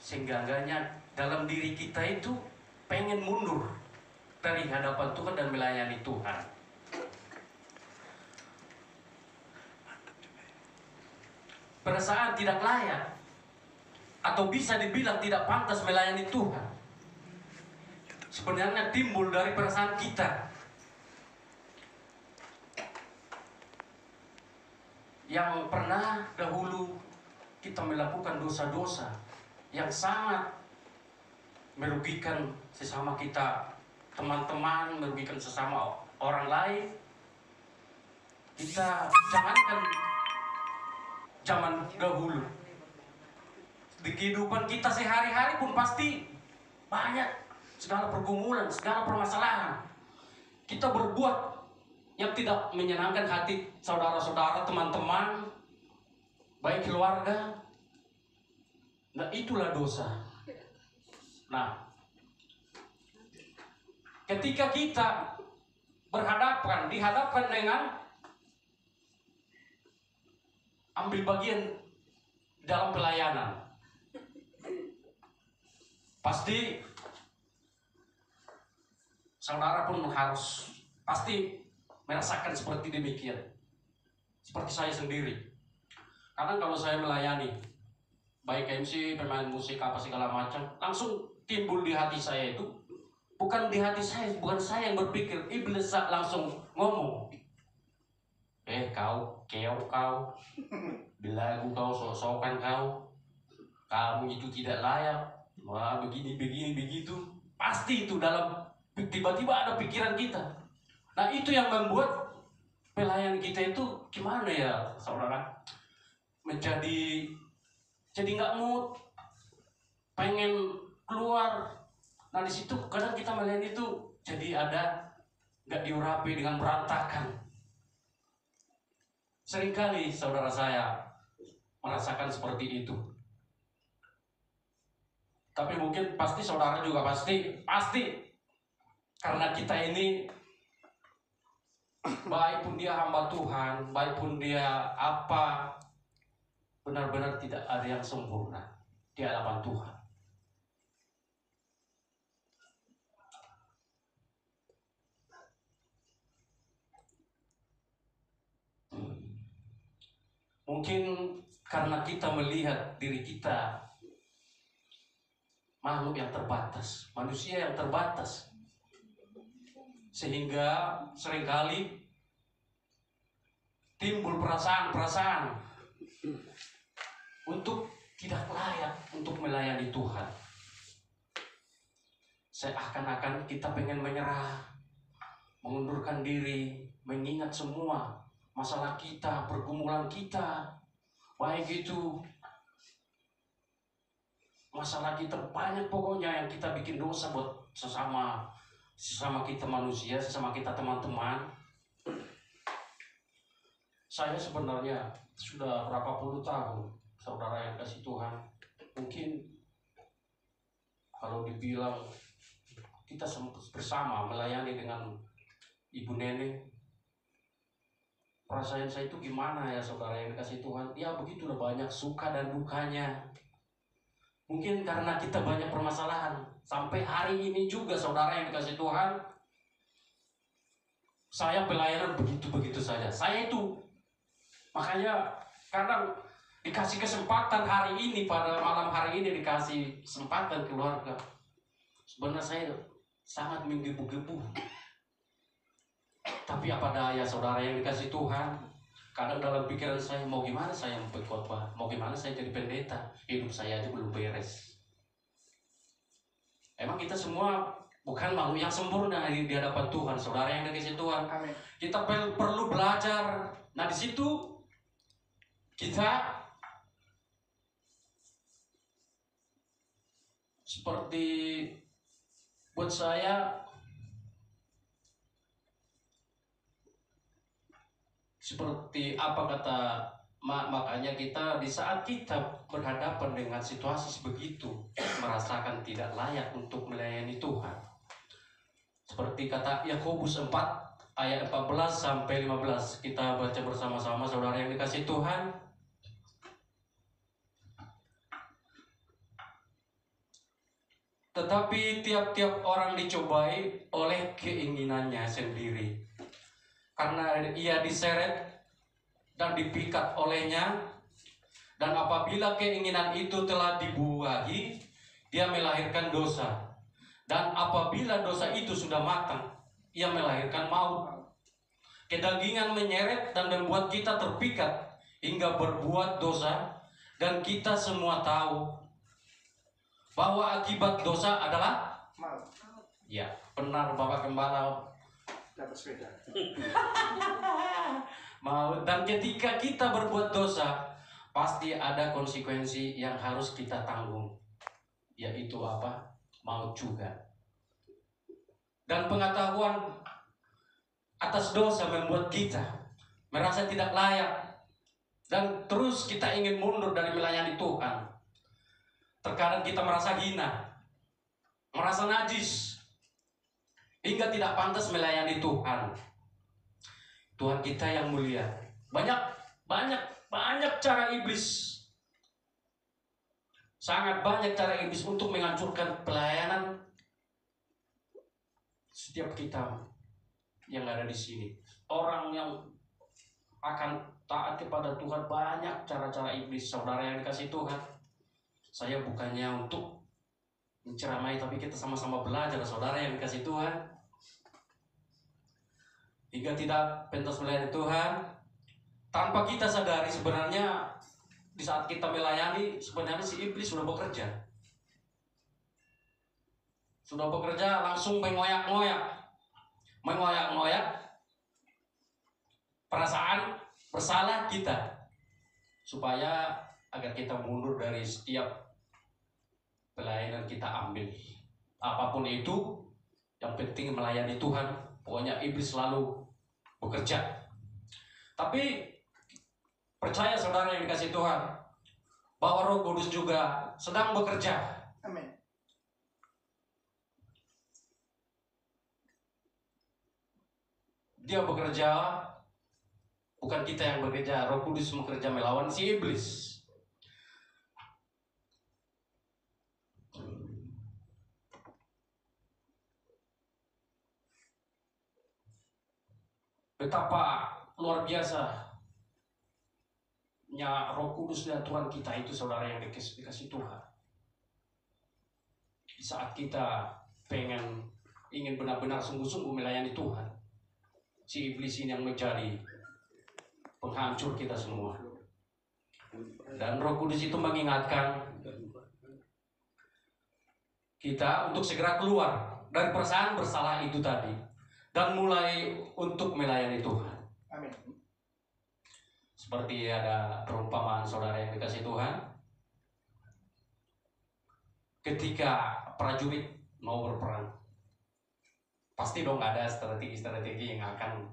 seenggaknya dalam diri kita itu pengen mundur dari hadapan Tuhan dan melayani Tuhan. Perasaan tidak layak atau bisa dibilang tidak pantas melayani Tuhan sebenarnya timbul dari perasaan kita yang pernah dahulu kita melakukan dosa-dosa yang sangat merugikan sesama kita, teman-teman, merugikan sesama orang lain. Kita jangankan zaman dahulu, di kehidupan kita sehari-hari pun pasti banyak segala pergumulan, segala permasalahan. Kita berbuat yang tidak menyenangkan hati saudara-saudara, teman-teman, baik keluarga. Nah, itulah dosa. Nah, ketika kita dihadapkan dengan ambil bagian dalam pelayanan, pasti saudara pun harus pasti merasakan seperti demikian. Seperti saya sendiri. Kadang kalau saya melayani, baik MC, pemain musik, apa segala macam, langsung timbul di hati saya itu, bukan di hati saya, bukan saya yang berpikir, iblis langsung ngomong, kau, belagu kau, sok-sokan kau, kamu itu tidak layak, wah begini begitu. Pasti itu dalam tiba-tiba ada pikiran kita. Nah, itu yang membuat pelayan kita itu gimana ya saudara, jadi nggak mood, pengen keluar. Nah, di situ kadang kita melayani itu jadi ada nggak diurapi dengan berantakan. Seringkali saudara saya merasakan seperti itu. Tapi mungkin pasti saudara juga pasti karena kita ini, baik pun dia hamba Tuhan, baik pun dia apa, benar-benar tidak ada yang sempurna di hadapan Tuhan. Mungkin karena kita melihat diri kita makhluk yang terbatas, manusia yang terbatas, sehingga seringkali timbul perasaan-perasaan untuk tidak layak untuk melayani Tuhan. Seakan-akan kita pengen menyerah, mengundurkan diri, mengingat semua masalah kita, pergumulan kita, baik itu masalah kita banyak pokoknya yang kita bikin dosa buat sesama kita manusia, sesama kita teman-teman. Saya sebenarnya sudah berapa puluh tahun, saudara yang kasih Tuhan, mungkin kalau dibilang kita bersama melayani dengan ibu nenek, perasaan saya itu gimana ya saudara yang dikasih Tuhan? Ya begitulah, banyak suka dan dukanya. Mungkin karena kita banyak permasalahan. Sampai hari ini juga saudara yang dikasih Tuhan, saya pelayanan begitu-begitu saja. Saya itu, makanya kadang dikasih kesempatan hari ini, pada malam hari ini dikasih kesempatan keluarga. Sebenarnya saya sangat menggebu-gebu. Tapi apa daya saudara yang dikasih Tuhan, kadang dalam pikiran saya, mau gimana saya berkhotbah, mau gimana saya jadi pendeta, hidup saya aja belum beres. Emang kita semua bukan makhluk yang sempurna di hadapan Tuhan, saudara yang dikasih Tuhan. Amin. Kita perlu belajar. Nah, di situ kita seperti, buat saya seperti apa kata makanya kita di saat kita berhadapan dengan situasi sebegitu, merasakan tidak layak untuk melayani Tuhan. Seperti kata Yakobus 4 ayat 14 sampai 15, kita baca bersama-sama saudara yang dikasih Tuhan. Tetapi tiap-tiap orang dicobai oleh keinginannya sendiri. Karena ia diseret dan dipikat olehnya, dan apabila keinginan itu telah dibuahi, dia melahirkan dosa. Dan apabila dosa itu sudah matang, ia melahirkan maut. Kedagingan menyeret dan membuat kita terpikat hingga berbuat dosa, dan kita semua tahu bahwa akibat dosa adalah Maut. ya, benar Bapak Gembala. Dapat sepeda. Maut. Dan ketika kita berbuat dosa, pasti ada konsekuensi yang harus kita tanggung, yaitu apa? Maut juga. Dan pengetahuan atas dosa membuat kita merasa tidak layak, dan terus kita ingin mundur dari melayani Tuhan. Terkadang kita merasa hina, merasa najis, hingga tidak pantas melayani Tuhan. Tuhan kita yang mulia, banyak cara iblis, sangat banyak cara iblis untuk menghancurkan pelayanan setiap kita yang ada di sini. Orang yang akan taat kepada Tuhan, banyak cara-cara iblis. Saudara yang dikasih Tuhan, saya bukannya untuk menceramai, tapi kita sama-sama belajar, saudara yang dikasih Tuhan. Hingga tidak pentas melayani Tuhan, tanpa kita sadari sebenarnya di saat kita melayani, sebenarnya si iblis sudah bekerja. Sudah bekerja, langsung mengoyak-ngoyak perasaan bersalah kita, supaya agar kita mundur dari setiap pelayanan kita ambil. Apapun itu, yang penting melayani Tuhan. Pokoknya iblis selalu bekerja. Tapi percaya saudara yang dikasih Tuhan, bahwa Roh Kudus juga sedang bekerja. Amin. Dia bekerja, bukan kita yang bekerja. Roh Kudus bekerja melawan si iblis. Betapa luar biasa Roh Kudus dan Tuhan kita itu, saudara yang dikasih Tuhan. Di saat kita ingin benar-benar sungguh-sungguh melayani Tuhan, si iblis ini yang menjadi penghancur kita semua. Dan Roh Kudus itu mengingatkan kita untuk segera keluar dari perasaan bersalah itu tadi, dan mulai untuk melayani Tuhan. Amin. Seperti ada perumpamaan saudara yang dikasih Tuhan, ketika prajurit mau berperang, pasti dong ada strategi-strategi yang akan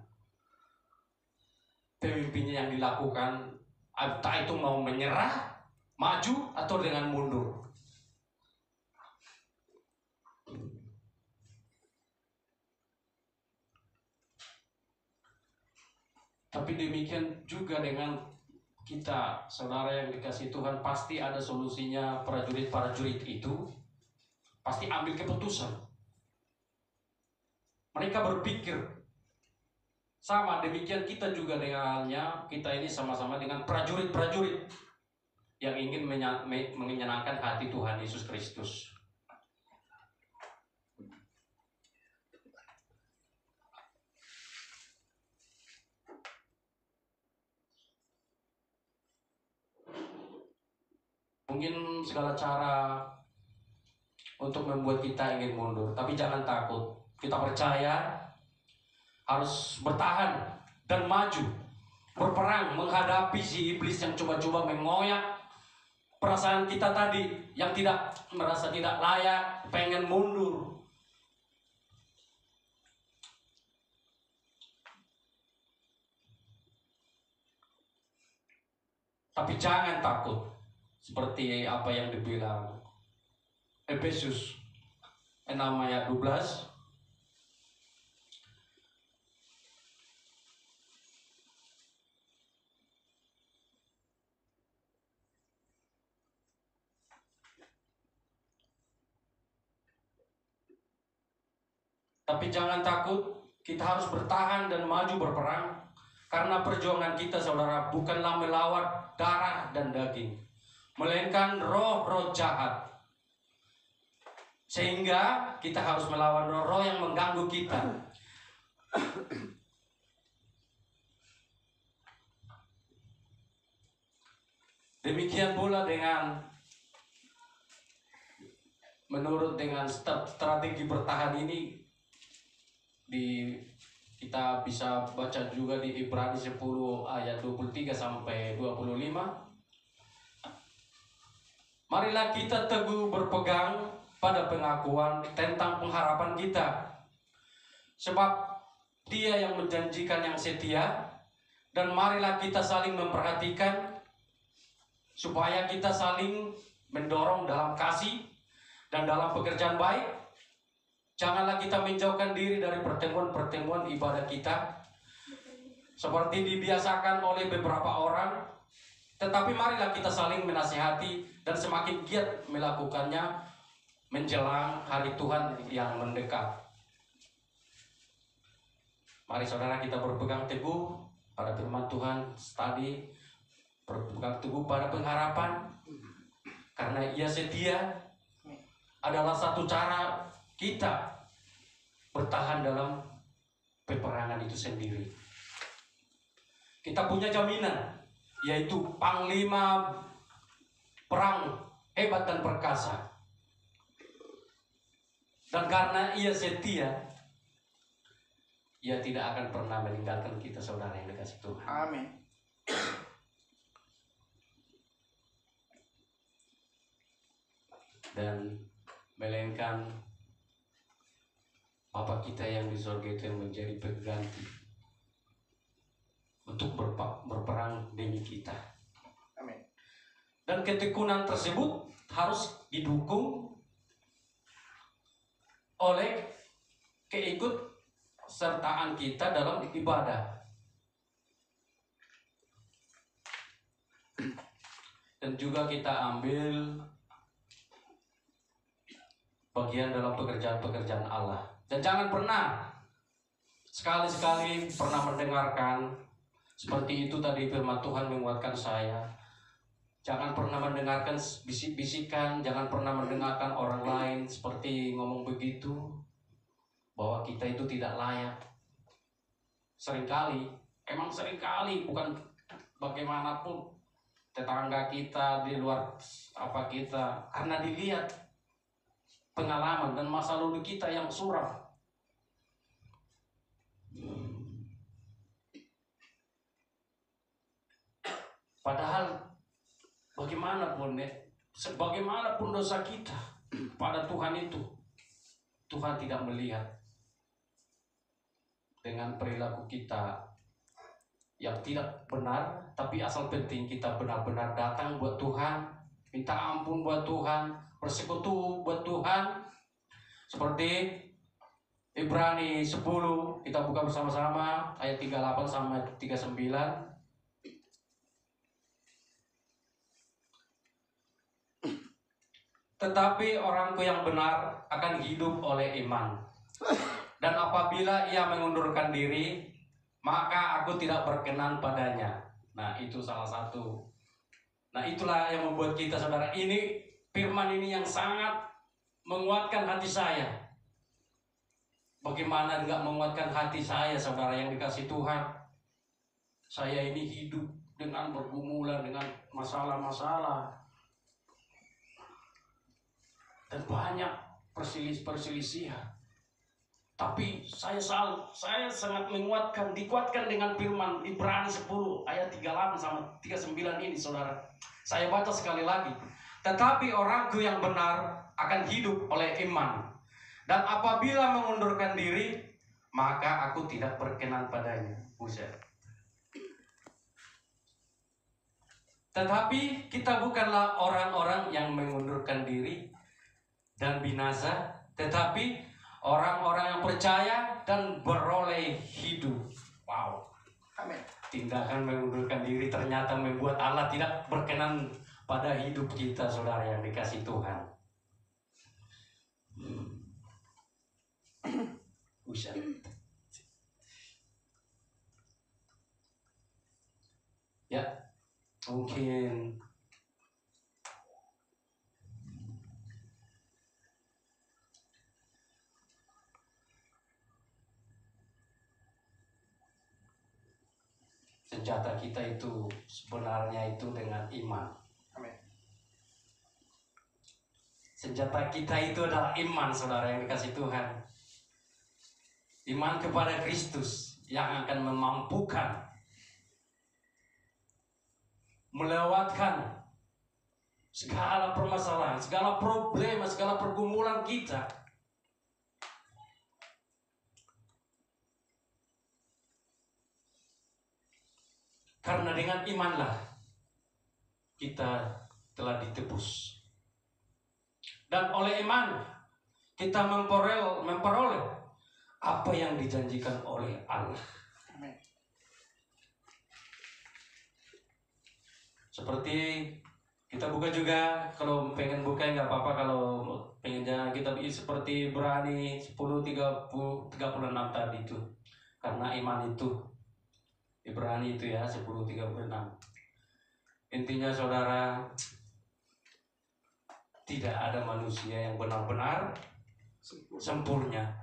pemimpinnya yang dilakukan, entah itu mau menyerah, maju, atau dengan mundur. Tapi demikian juga dengan kita, saudara yang dikasih Tuhan, pasti ada solusinya. Prajurit-prajurit itu pasti ambil keputusan. Mereka berpikir sama, demikian kita juga dengannya. Kita ini sama-sama dengan prajurit-prajurit yang ingin menyenangkan hati Tuhan Yesus Kristus. Mungkin segala cara untuk membuat kita ingin mundur, tapi jangan takut. Kita percaya harus bertahan dan maju, berperang menghadapi si iblis yang coba-coba mengoyak perasaan kita tadi, yang tidak merasa tidak layak, pengen mundur. Tapi jangan takut, seperti apa yang dibilang Efesus 6 ayat 12. Tapi jangan takut, kita harus bertahan dan maju berperang. Karena perjuangan kita, saudara, bukanlah melawan darah dan daging, melainkan roh-roh jahat. Sehingga kita harus melawan roh-roh yang mengganggu kita. Demikian pula menurut strategi bertahan ini, kita bisa baca juga di Ibrani 10 ayat 23 sampai 25. Marilah kita teguh berpegang pada pengakuan tentang pengharapan kita, sebab Dia yang menjanjikan yang setia. Dan marilah kita saling memperhatikan, supaya kita saling mendorong dalam kasih dan dalam pekerjaan baik. Janganlah kita menjauhkan diri dari pertemuan-pertemuan ibadah kita, seperti dibiasakan oleh beberapa orang. Tetapi marilah kita saling menasihati dan semakin giat melakukannya menjelang hari Tuhan yang mendekat. Mari saudara, kita berpegang teguh pada firman Tuhan tadi, berpegang teguh pada pengharapan, karena Ia setia adalah satu cara kita bertahan dalam peperangan itu sendiri. Kita punya jaminan, yaitu panglima perang hebat dan perkasa. Dan karena Ia setia, Ia tidak akan pernah meninggalkan kita, saudara yang dikasihi Tuhan. Amin. Dan melainkan Bapa kita yang di surga itu yang menjadi pengganti untuk berperang demi kita. Amin. Dan ketekunan tersebut harus didukung oleh keikutsertaan kita dalam ibadah. Dan juga kita ambil bagian dalam pekerjaan-pekerjaan Allah. Dan jangan pernah sekali-sekali pernah mendengarkan seperti itu tadi, firman Tuhan menguatkan saya. Jangan pernah mendengarkan bisik-bisikan, jangan pernah mendengarkan orang lain seperti ngomong begitu, bahwa kita itu tidak layak. Seringkali, bukan bagaimanapun tetangga kita di luar apa kita, karena dilihat pengalaman dan masa lalu kita yang suram. Padahal bagaimanapun dosa kita pada Tuhan itu, Tuhan tidak melihat dengan perilaku kita yang tidak benar, tapi asal penting kita benar-benar datang buat Tuhan, minta ampun buat Tuhan, bersekutu buat Tuhan. Seperti Ibrani 10, kita buka bersama-sama ayat 38 sampai 39. Tetapi orangku yang benar akan hidup oleh iman. Dan apabila ia mengundurkan diri, maka aku tidak berkenan padanya. Nah, itu salah satu. Nah, itulah yang membuat kita, saudara, ini firman ini yang sangat menguatkan hati saya. Bagaimana enggak menguatkan hati saya, saudara yang dikasihi Tuhan. Saya ini hidup dengan bergumulan dengan masalah-masalah. Dan banyak perselisihan. Tapi saya sangat dikuatkan dengan firman Ibrani 10 ayat 38 sama 39 ini, saudara. Saya baca sekali lagi. Tetapi orangku yang benar akan hidup oleh iman. Dan apabila mengundurkan diri, maka aku tidak berkenan padanya. Buset. Tetapi kita bukanlah orang-orang yang mengundurkan diri dan binasa, tetapi orang-orang yang percaya dan beroleh hidup. Wow. Amin. Tindakan mengundurkan diri ternyata membuat Allah tidak berkenan pada hidup kita, saudara yang dikasihi Tuhan. Buset. Ya, mungkin senjata kita itu sebenarnya itu dengan iman. Amin. Senjata kita itu adalah iman, saudara yang dikasih Tuhan. Iman kepada Kristus yang akan memampukan melewatkan segala permasalahan, segala problema, segala pergumulan kita. Karena dengan imanlah kita telah ditebus. Dan oleh iman kita memperoleh apa yang dijanjikan oleh Allah. Amin. Seperti kita buka juga, kalau pengen buka nggak apa-apa, kalau pengennya kita seperti Ibrani 10:36 tadi itu. Karena iman itu, Ibrani itu ya 10:36. Intinya saudara, tidak ada manusia yang benar-benar sempurna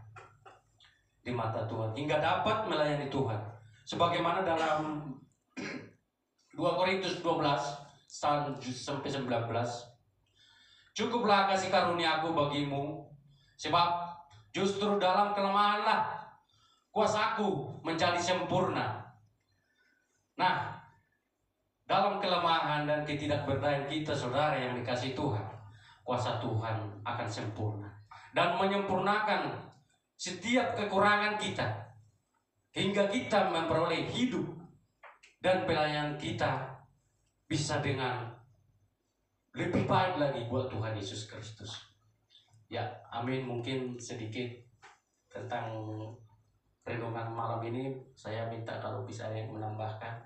di mata Tuhan hingga dapat melayani Tuhan. Sebagaimana dalam 2 Korintus 12:19, cukuplah kasih karunia-Ku bagimu, sebab justru dalam kelemahanlah kuasa-Ku menjadi sempurna. Nah, dalam kelemahan dan ketidakberdayaan kita, saudara yang dikasih Tuhan, kuasa Tuhan akan sempurna dan menyempurnakan setiap kekurangan kita hingga kita memperoleh hidup dan pelayanan kita bisa dengan lebih baik lagi buat Tuhan Yesus Kristus. Ya, amin. Mungkin sedikit tentang renungan malam ini saya minta kalau bisa yang menambahkan.